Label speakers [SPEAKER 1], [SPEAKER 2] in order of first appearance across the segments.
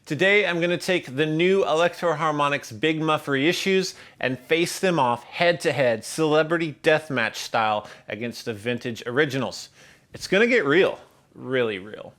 [SPEAKER 1] Today I'm going to take the new Electro-Harmonix Big Muff reissues and face them off head-to-head, celebrity deathmatch style against the vintage originals. It's going to get real, really real.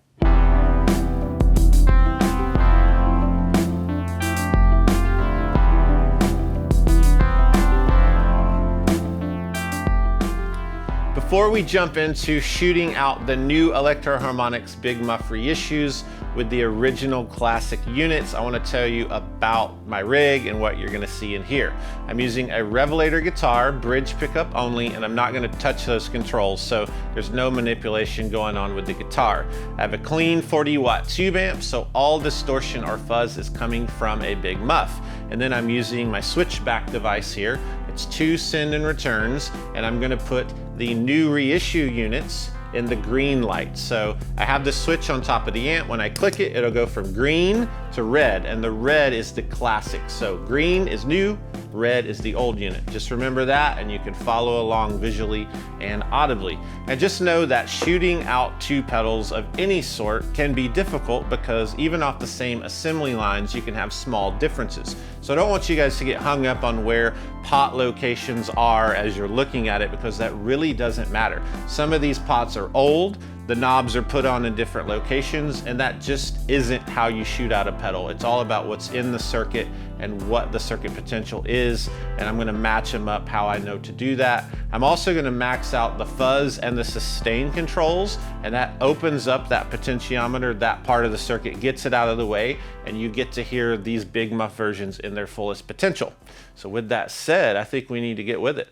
[SPEAKER 1] Before we jump into shooting out the new Electro-Harmonix Big Muff reissues with the original classic units, I want to tell you about my rig and what you're going to see in here. I'm using a Revelator guitar, bridge pickup only, and I'm not going to touch those controls, so there's no manipulation going on with the guitar. I have a clean 40-watt tube amp, so all distortion or fuzz is coming from a Big Muff. And then I'm using my switchback device here. It's 2 send and returns, and I'm going to put the new reissue units in the green light. So I have the switch on top of the amp. When I click it, it'll go from green to red, and the red is the classic. So green is new, red is the old unit. Just remember that, and you can follow along visually and audibly. And just know that shooting out 2 pedals of any sort can be difficult because even off the same assembly lines, you can have small differences. So I don't want you guys to get hung up on where pot locations are as you're looking at it, because that really doesn't matter. Some of these pots are old, the knobs are put on in different locations, and that just isn't how you shoot out a pedal. It's all about what's in the circuit and what the circuit potential is, and I'm gonna match them up how I know to do that. I'm also gonna max out the fuzz and the sustain controls, and that opens up that potentiometer, that part of the circuit, gets it out of the way, and you get to hear these Big Muff versions in their fullest potential. So with that said, I think we need to get with it.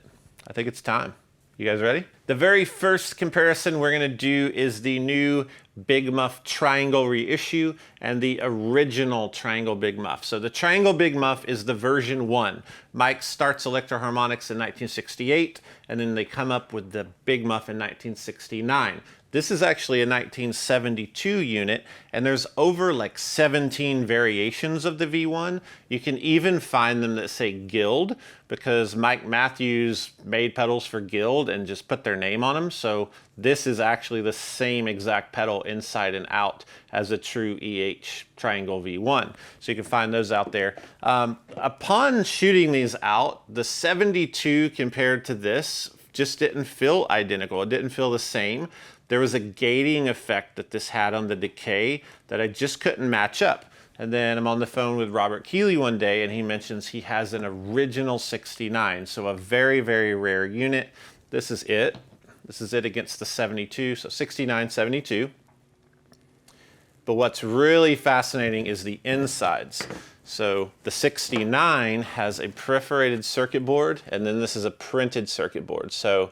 [SPEAKER 1] I think it's time. You guys ready? The very first comparison we're gonna do is the new Big Muff Triangle reissue and the original Triangle Big Muff. So the Triangle Big Muff is the version 1. Mike starts Electro-Harmonix in 1968, and then they come up with the Big Muff in 1969. This is actually a 1972 unit, and there's over like 17 variations of the V1. You can even find them that say Guild, because Mike Matthews made pedals for Guild and just put their name on them. So this is actually the same exact pedal inside and out as a true EH Triangle V1. So you can find those out there. Upon shooting these out, the 72 compared to this just didn't feel identical. It didn't feel the same. There was a gating effect that this had on the decay that I just couldn't match up. And then I'm on the phone with Robert Keeley one day, and he mentions he has an original 69, so a very, very rare unit. This is it. This is it against the 72, so 69, 72. But what's really fascinating is the insides. So the 69 has a perforated circuit board, and then this is a printed circuit board. So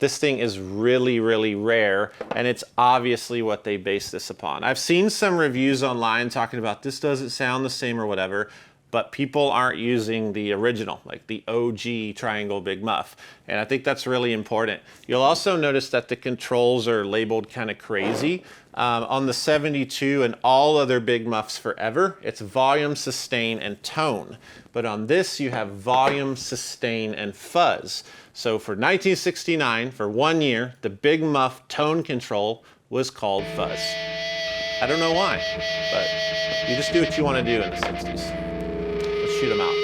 [SPEAKER 1] this thing is really, really rare, and it's obviously what they base this upon. I've seen some reviews online talking about this doesn't sound the same or whatever, but people aren't using the original, like the OG Triangle Big Muff. And I think that's really important. You'll also notice that the controls are labeled kind of crazy. On the 72 and all other Big Muffs forever, it's volume, sustain, and tone. But on this, you have volume, sustain, and fuzz. So for 1969, for 1 year, the Big Muff tone control was called fuzz. I don't know why, but you just do what you want to do in the 60s. Let's shoot them out.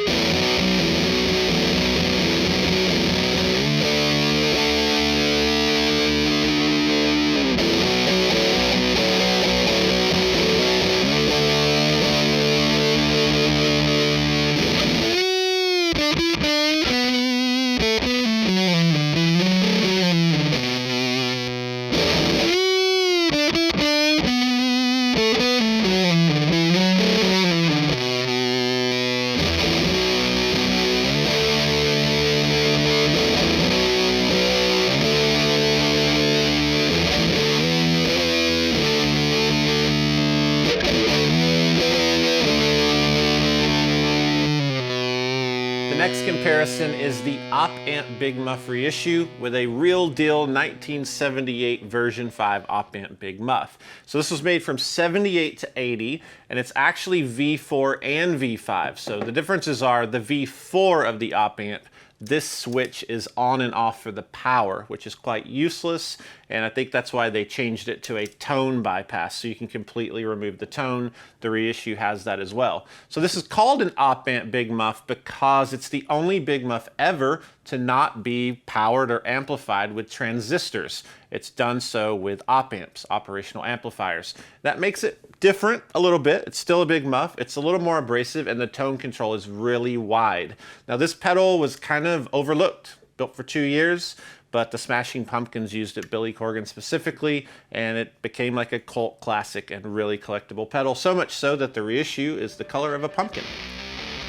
[SPEAKER 1] The next comparison is the Op Amp Big Muff reissue with a real deal 1978 version 5 Op Amp Big Muff. So this was made from 78 to 80, and it's actually V4 and V5. So the differences are the V4 of the Op Amp this switch is on and off for the power, which is quite useless. And I think that's why they changed it to a tone bypass, so you can completely remove the tone. The Reissue has that as well. So this is called an Op Amp Big Muff because it's the only Big Muff ever to not be powered or amplified with transistors. It's done so with op amps, operational amplifiers. That makes it different a little bit. It's still a Big Muff. It's a little more abrasive, and the tone control is really wide. Now this pedal was kind of overlooked, built for 2 years, but the Smashing Pumpkins used it, Billy Corgan specifically, and it became like a cult classic and really collectible pedal, so much so that the Reissue is the color of a pumpkin.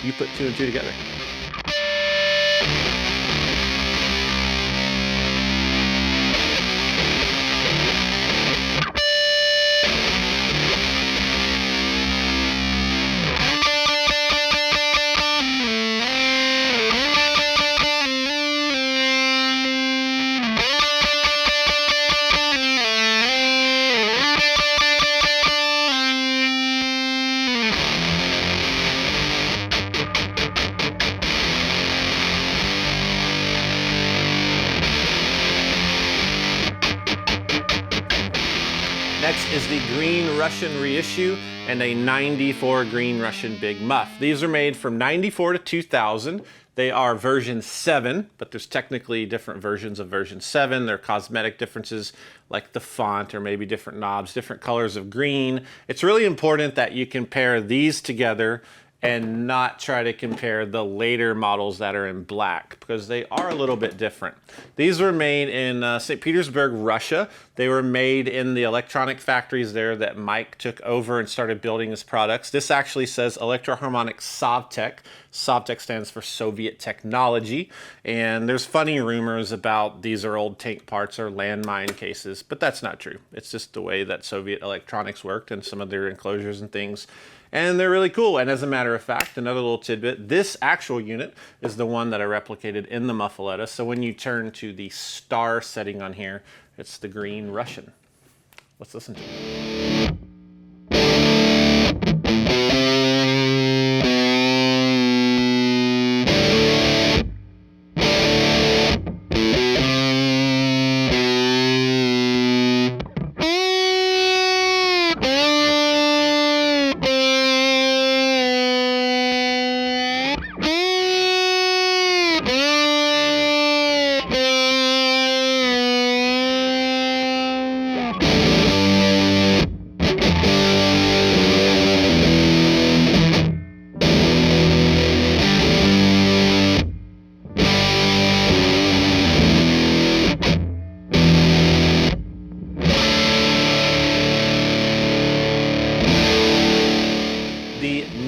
[SPEAKER 1] You put 2 and 2 together. Next is the Green Russian Reissue and a 94 Green Russian Big Muff. These are made from 94 to 2000. They are version 7, but there's technically different versions of version 7. There are cosmetic differences like the font or maybe different knobs, different colors of green. It's really important that you compare these together and not try to compare the later models that are in black, because they are a little bit different. These were made in St. Petersburg, Russia. They were made in the electronic factories there that Mike took over and started building his products. This actually says Electro-Harmonix Sovtek. Sovtek stands for Soviet technology, and there's funny rumors about these are old tank parts or landmine cases, but that's not true. It's just the way that Soviet electronics worked and some of their enclosures and things. And they're really cool. And as a matter of fact, another little tidbit, this actual unit is the one that I replicated in the muffaletta. So when you turn to the star setting on here, it's the Green Russian. Let's listen to it.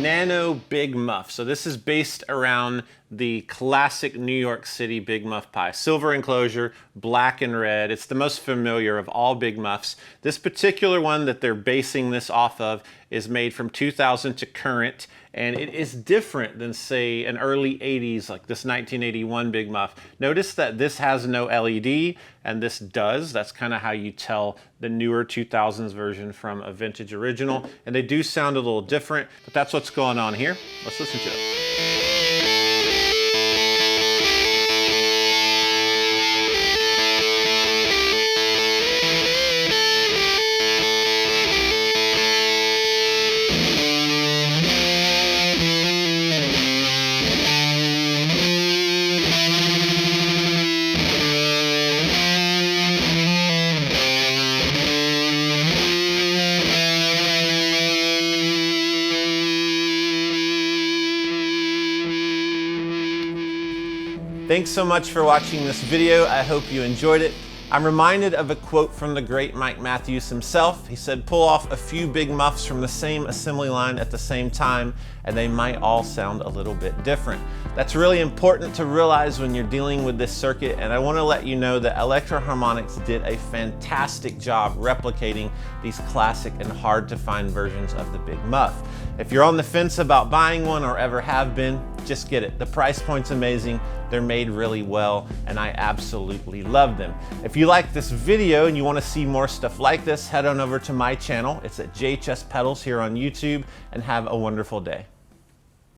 [SPEAKER 1] Nano Big Muff. So this is based around the classic New York City Big Muff pie. Silver enclosure, black and red. It's the most familiar of all Big Muffs. This particular one that they're basing this off of is made from 2000 to current, and it is different than, say, an early 80s, like this 1981 Big Muff. Notice that this has no LED, and this does. That's kind of how you tell the newer 2000s version from a vintage original, and they do sound a little different, but that's what's going on here. Let's listen to it. Thanks so much for watching this video. I hope you enjoyed it. I'm reminded of a quote from the great Mike Matthews himself. He said, pull off a few Big Muffs from the same assembly line at the same time, and they might all sound a little bit different. That's really important to realize when you're dealing with this circuit, and I want to let you know that Electro-Harmonix did a fantastic job replicating these classic and hard to find versions of the Big Muff. If you're on the fence about buying one or ever have been, just get it. The price point's amazing. They're made really well, and I absolutely love them. If you like this video and you want to see more stuff like this, head on over to my channel. It's at JHS Pedals here on YouTube, and have a wonderful day.